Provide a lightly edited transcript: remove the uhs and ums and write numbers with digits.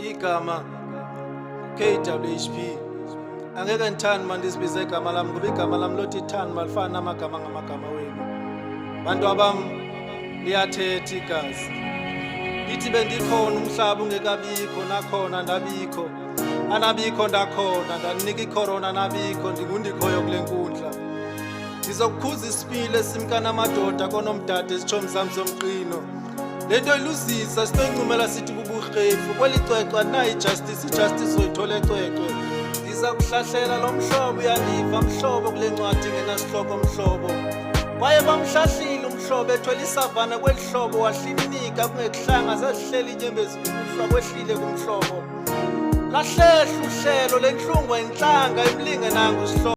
igama KWHP. Angeke ngithandi manje isibize igama lami ngoba igama lami lothi ithani malifana namagama ngamagama wenu. Bantu abami liyathetha igazi. Ithi bendikhona umhlaba ungekabikho nakhona ndabikho. Anabikho ndakhona ndanika icorona nabikho ndingundikhoyo kule nkundla. Ngizokukhuza isipile simkana amadoda konomdade isitshomi sami somqino. Lento iluzisa sitoyincumela sithi buburefu kwelicwecwe nayi justice uyithola ecwecwe. Ngiza kuhlahlela lo mhlobo uyaniva mhlobo kule ncwadi ngenasihloko mhlobo. Kwaye bamhlahlile umhlobo ethwele isavana kwelihlobo wahlininika kungekuhlanga zezihleli inyembezi kuhlwa kwehlile kumhlobo. Lahlehla uhlelo lenhlungu enhlanga imlinge nangu isihlobo.